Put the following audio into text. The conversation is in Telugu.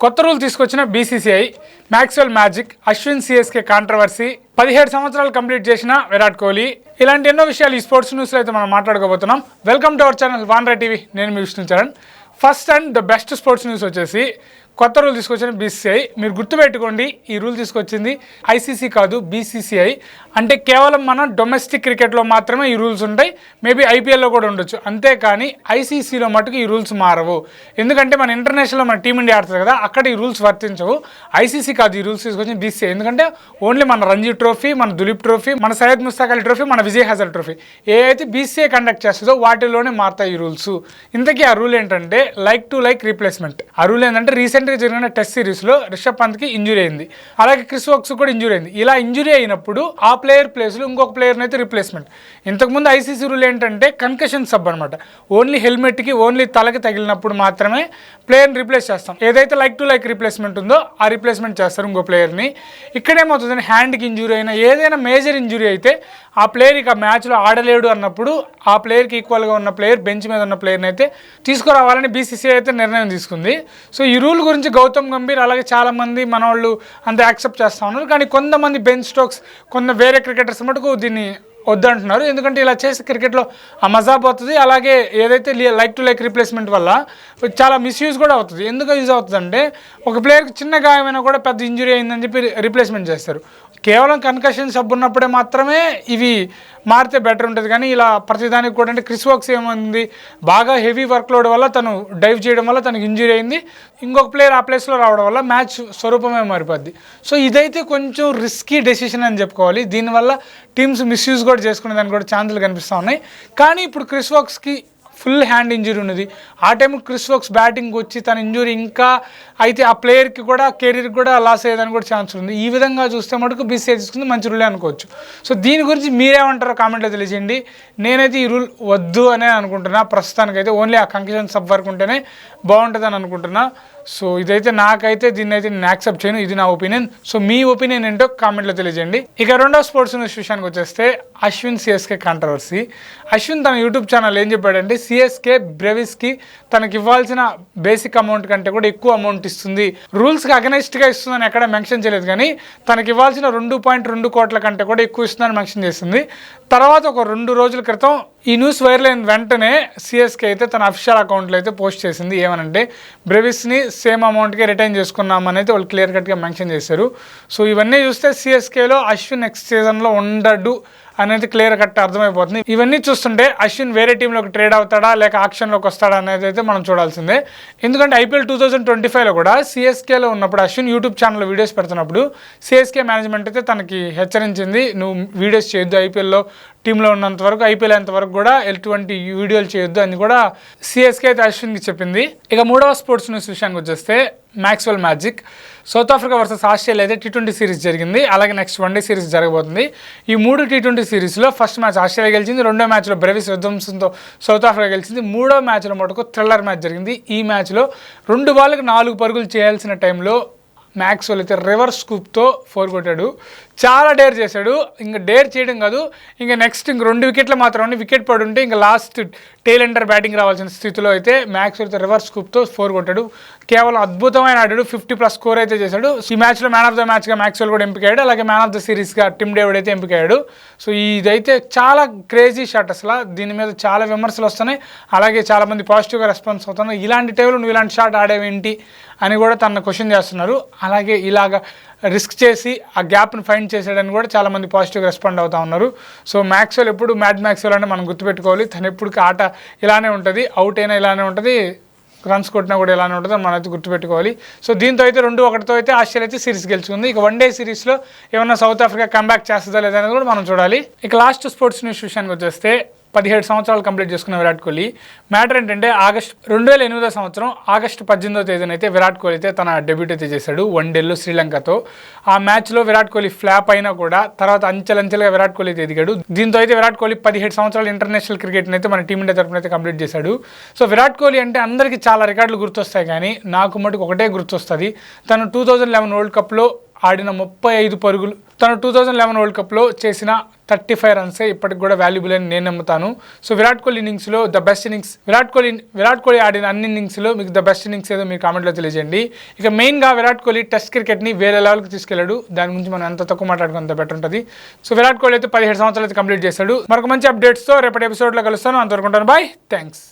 కొత్త రూల్ తీసుకొచ్చిన BCCI, Maxwell magic, Ashwin CSK controversy, 17 సంవత్సరాలు కంప్లీట్ చేసిన విరాట్ కోహ్లీ, ఇలాంటి ఎన్నో విషయాలు ఈ స్పోర్ట్స్ న్యూస్లో అయితే మనం మాట్లాడుకోబోతున్నాం. వెల్కమ్ టు అవర్ ఛానల్ వాన్రా టీవీ. నేను మీ Vishnu Charan. First and the best sports news వచ్చేసి కొత్త రూల్ తీసుకొచ్చిన బీసీసీఐ. మీరు గుర్తుపెట్టుకోండి, ఈ రూల్ తీసుకొచ్చింది ఐసీసీ కాదు, బీసీసీఐ. అంటే కేవలం మన డొమెస్టిక్ క్రికెట్లో మాత్రమే ఈ రూల్స్ ఉంటాయి. మేబీ ఐపీఎల్లో కూడా ఉండొచ్చు, అంతేకాని ఐసీసీలో మటుకు ఈ రూల్స్ మారవు. ఎందుకంటే మన ఇంటర్నేషనల్లో మన టీమిండియా ఆడుతుంది కదా, అక్కడ ఈ రూల్స్ వర్తించవు. ఐసీసీ కాదు ఈ రూల్స్ తీసుకొచ్చిన బీసీసీఐ. ఎందుకంటే ఓన్లీ మన రంజీ ట్రోఫీ, మన దులీప్ ట్రోఫీ, మన సయ్యద్ ముస్తాక్ అలీ ట్రోఫీ, మన విజయ్ హజారే ట్రోఫీ ఏ అయితే బీసీసీఐ కండక్ట్ చేస్తుందో వాటిలోనే మారుతాయి ఈ రూల్స్. ఇంతకీ ఆ రూల్ ఏంటంటే లైక్ టు లైక్ రీప్లేస్మెంట్. ఆ రూల్ ఏంటంటే రీసెంట్గా జరిగిన టెస్ట్ సిరీస్లో రిషబ్ పంత్కి ఇంజురీ అయింది, అలాగే క్రిస్ వోక్స్ కూడా ఇంజురీ అయింది. ఇలా ఇంజురీ అయినప్పుడు ఆ ప్లేయర్ ప్లేస్లో ఇంకొక ప్లేయర్ని అయితే రీప్లేస్మెంట్. ఇంతకుముందు ఐసీసీ రూల్ ఏంటంటే కన్కషన్ సబ్ అనమాట. ఓన్లీ హెల్మెట్కి, ఓన్లీ తలకి తగిలినప్పుడు మాత్రమే ప్లేయర్ని రీప్లేస్ చేస్తాం. ఏదైతే లైక్ టు లైక్ రీప్లేస్మెంట్ ఉందో ఆ రీప్లేస్మెంట్ చేస్తారు ఇంకో ప్లేయర్ని. ఇక్కడేమవుతుందని హ్యాండ్కి ఇంజురీ అయినా, ఏదైనా మేజర్ ఇంజురీ అయితే ఆ ప్లేయర్ ఇక మ్యాచ్లో ఆడలేడు అన్నప్పుడు ఆ ప్లేయర్కి ఈక్వల్గా ఉన్న ప్లేయర్, బెంచ్ మీద ఉన్న ప్లేయర్ని అయితే తీసుకురావాలని బీసీసీఐ అయితే నిర్ణయం తీసుకుంది. సో ఈ రూల్ గురించి గౌతమ్ గంభీర్ అలాగే చాలామంది మన వాళ్ళు అంత యాక్సెప్ట్ చేస్తూ ఉన్నారు. కానీ కొంతమంది బెన్ స్టోక్స్, వేరే క్రికెటర్స్ మటుకు దీన్ని వద్దంటున్నారు. ఎందుకంటే ఇలా చేసి క్రికెట్లో ఆ మజా పోతుంది. అలాగే ఏదైతే లైక్ టు లైక్ రీప్లేస్మెంట్ వల్ల చాలా మిస్యూజ్ కూడా అవుతుంది. ఎందుకు యూజ్ అవుతుంది అంటే ఒక ప్లేయర్కి చిన్న గాయమైనా కూడా పెద్ద ఇంజురీ అయిందని చెప్పి రీప్లేస్మెంట్ చేస్తారు. కేవలం కన్కషన్ సబ్ ఉన్నప్పుడే మాత్రమే ఇవి మారితే బెటర్ ఉంటుంది. కానీ ఇలా ప్రతిదానికి కూడా అంటే క్రిస్ వోక్స్ ఏమైంది, బాగా హెవీ వర్క్లోడ్ వల్ల తను డైవ్ చేయడం వల్ల తనకు ఇంజురీ అయింది. ఇంకొక ప్లేయర్ ఆ ప్లేస్లో రావడం వల్ల మ్యాచ్ స్వరూపమే మారిపోద్ది. సో ఇదైతే కొంచెం రిస్కీ డెసిషన్ అని చెప్పుకోవాలి. దీనివల్ల టీమ్స్ మిస్యూజ్ కూడా చేసుకునే దానికి కూడా ఛాన్సులు కనిపిస్తూ ఉన్నాయి. కానీ ఇప్పుడు క్రిస్ వోక్స్కి ఫుల్ హ్యాండ్ ఇంజురీ ఉన్నది. ఆ టైం క్రిస్ వోక్స్ బ్యాటింగ్ వచ్చి తన ఇంజురీ ఇంకా అయితే ఆ ప్లేయర్కి కూడా కెరీర్కి కూడా లాస్ అయ్యేదానికి కూడా ఛాన్స్ ఉంది. ఈ విధంగా చూస్తే మటుకు బీసీసీఐ తీసుకుంది మంచి రూలే అనుకోవచ్చు. సో దీని గురించి మీరేమంటారో కామెంట్లో తెలియజేయండి. నేనైతే ఈ రూల్ వద్దు అనే అనుకుంటున్నా. ప్రస్తుతానికైతే ఓన్లీ ఆ కంకషన్ సబ్ వరకు ఉంటేనే బాగుంటుందని అనుకుంటున్నా. సో ఇదైతే నాకైతే దీన్ని అయితే నేను యాక్సెప్ట్ చేయను. ఇది నా ఒపీనియన్. సో మీ ఒపీనియన్ ఏంటో కామెంట్లో తెలియజేయండి. ఇక రెండో స్పోర్ట్స్ న్యూస్ విషయానికి వచ్చేస్తే అశ్విన్ సిఎస్కే కాంట్రవర్సీ. అశ్విన్ తన యూట్యూబ్ ఛానల్ ఏం చెప్పాడంటే సిఎస్కే బ్రెవిస్కి తనకి ఇవ్వాల్సిన బేసిక్ అమౌంట్ కంటే కూడా ఎక్కువ అమౌంట్ ఇస్తుంది, రూల్స్కి అగనెస్ట్గా ఇస్తుందని ఎక్కడ మెన్షన్ చేయలేదు. కానీ తనకి ఇవ్వాల్సిన 2.2 కోట్ల కంటే కూడా ఎక్కువ ఇస్తుందని మెన్షన్ చేస్తుంది. తర్వాత ఒక 2 రోజుల క్రితం ఈ న్యూస్ వైరల్ అయిన వెంటనే సిఎస్కే అయితే తన అఫీషియల్ అకౌంట్లో అయితే పోస్ట్ చేసింది. ఏమనంటే బ్రెవిస్ని సేమ్ అమౌంట్కి రిటైన్ చేసుకున్నామని అయితే వాళ్ళు క్లియర్ కట్గా మెన్షన్ చేశారు. సో ఇవన్నీ చూస్తే సిఎస్కేలో అశ్విన్ నెక్స్ట్ సీజన్లో ఉండడు అనేది క్లియర్ కట్ అర్థమైపోతుంది. ఇవన్నీ చూస్తుంటే అశ్విన్ వేరే టీంలోకి ట్రేడ్ అవుతాడా లేక ఆక్షన్లోకి వస్తాడా అనేది అయితే మనం చూడాల్సిందే. ఎందుకంటే ఐపీఎల్ 2025లో కూడా సిఎస్కేలో ఉన్నప్పుడు అశ్విన్ యూట్యూబ్ ఛానల్లో వీడియోస్ పెడుతున్నప్పుడు సిఎస్కే మేనేజ్మెంట్ అయితే తనకి హెచ్చరించింది, నువ్వు వీడియోస్ చేయొద్దు, ఐపీఎల్లో టీంలో ఉన్నంత వరకు, ఐపీఎల్ అంతవరకు కూడా ఎటువంటి వీడియోలు చేయొద్దు అని కూడా సిఎస్కే అయితే అశ్విన్కి చెప్పింది. ఇక మూడవ స్పోర్ట్స్ న్యూస్ విషయానికి వచ్చేస్తే Maxwell magic. South Africa versus Australia అయితే T20 సిరీస్ జరిగింది. అలాగే నెక్స్ట్ వన్డే సిరీస్ జరగబోతుంది. ఈ 3 T20 సిరీస్లో ఫస్ట్ మ్యాచ్ ఆస్ట్రేలియా గెలిచింది, రెండో మ్యాచ్లో బ్రెవిస్ విధ్వంసంతో సౌత్ ఆఫ్రికా గెలిచింది, మూడో మ్యాచ్లో మటుకు థ్రిల్లర్ మ్యాచ్ జరిగింది. ఈ మ్యాచ్లో 2 బాల్కి 4 పరుగులు చేయాల్సిన టైంలో మ్యాక్స్వెల్ అయితే రివర్స్ స్కూప్తో 4 కొట్టాడు. చాలా డేర్ చేశాడు. ఇంకా డేర్ చేయడం కాదు, ఇంకా నెక్స్ట్ 2 వికెట్లు మాత్రమే వికెట్ పడి ఉంటే ఇంకా లాస్ట్ టేల్ ఎండర్ బ్యాటింగ్ రావాల్సిన స్థితిలో అయితే మ్యాక్స్వెల్ అయితే రివర్స్ స్కూప్తో 4 కొట్టాడు. కేవలం అద్భుతమైన ఆడాడు. 50+ స్కోర్ అయితే చేశాడు. ఈ మ్యాచ్లో మ్యాన్ ఆఫ్ ద మ్యాచ్గా మ్యాక్స్వెల్ కూడా ఎంపికయ్యాడు. అలాగే మ్యాన్ ఆఫ్ ద సిరీస్గా టిమ్ డేవిడ్ అయితే ఎంపికయ్యాడు. సో ఇదైతే చాలా క్రేజీ షాట్. అసలు దీని మీద చాలా విమర్శలు వస్తున్నాయి, అలాగే చాలామంది పాజిటివ్గా రెస్పాన్స్ అవుతున్నారు. ఇలాంటి టైంలో నువ్వు ఇలాంటి షాట్ ఆడేవేంటి అని కూడా తనను క్వశ్చన్ చేస్తున్నారు. అలాగే ఇలాగ రిస్క్ చేసి ఆ గ్యాప్ని ఫైండ్ చేసాడని కూడా చాలామంది పాజిటివ్గా రెస్పాండ్ అవుతూ ఉన్నారు. సో మ్యాక్స్వెల్ ఎప్పుడు మ్యాక్స్వెల్ అంటే మనం గుర్తుపెట్టుకోవాలి, తను ఎప్పుడు ఆట ఇలానే ఉంటుంది, అవుట్ అయినా ఇలానే ఉంటుంది, రన్స్ కొట్టినా కూడా ఇలానే ఉంటుంది అని మనమైతే గుర్తుపెట్టుకోవాలి. సో దీంతో అయితే 2-1తో అయితే ఆస్ట్రేలియా అయితే సిరీస్ గెలుచుకుంది. ఇక వన్డే సిరీస్లో ఏమన్నా సౌత్ ఆఫ్రికా కంబ్యాక్ చేస్తుందా లేదనేది కూడా మనం చూడాలి. ఇక లాస్ట్ స్పోర్ట్స్ న్యూస్ విషయానికి వచ్చేస్తే 17 సంవత్సరాలు కంప్లీట్ చేసుకున్న విరాట్ కోహ్లీ. మ్యాటర్ ఏంటంటే 2008 సంవత్సరం ఆగస్టు 18వ తేదీన అయితే విరాట్ కోహ్లీ అయితే తన డెబ్యూట్ అయితే చేశాడు వన్డేలో శ్రీలంకతో. ఆ మ్యాచ్లో విరాట్ కోహ్లీ ఫ్లాప్ అయినా కూడా తర్వాత అంచెలంచెలుగా విరాట్ కోహ్లీ అయితే ఎదిగాడు. దీంతో అయితే విరాట్ కోహ్లీ 17 సంవత్సరాలు ఇంటర్నేషనల్ క్రికెట్ని అయితే మన టీమిండియా తరఫున అయితే కంప్లీట్ చేశాడు. సో విరాట్ కోహ్లీ అంటే అందరికీ చాలా రికార్డులు గుర్తొస్తాయి, కానీ నాకు మటుకు ఒకటే గుర్తొస్తుంది, తను 2011 వరల్డ్ కప్లో ఆడిన 35 పరుగులు తను 2011 వరల్డ్ కప్లో చేసిన 35 రన్సే ఇప్పటికి కూడా వాల్యుబుల్ అని నేను నమ్ముతాను. సో విరాట్ కోహ్లీ ఇన్నింగ్స్లో the best innings Virat Kohli ఆడిన అన్ని ఇన్నింగ్స్లో మీకు ద బెస్ట్ ఇన్నింగ్స్ ఏదో మీరు కామెంట్లో తెలియజేయండి. ఇక మెయిన్గా విరాట్ కోహ్లీ టెస్ట్ క్రికెట్ని వేరే లెవెల్కి తీసుకెళ్లాడు. దాని గురించి మనం ఎంత తక్కువ మాట్లాడుకుని అంత బెటర్ ఉంటుంది. సో విరాట్ కోహ్లీ అయితే 17 సంవత్సరాలు అయితే కంప్లీట్ చేశాడు. మరొక మంచి అప్డేట్స్తో రేపటి ఎపిసోడ్లో కలుస్తాను. అంతవరకు ఉంటాను. Bye, thanks.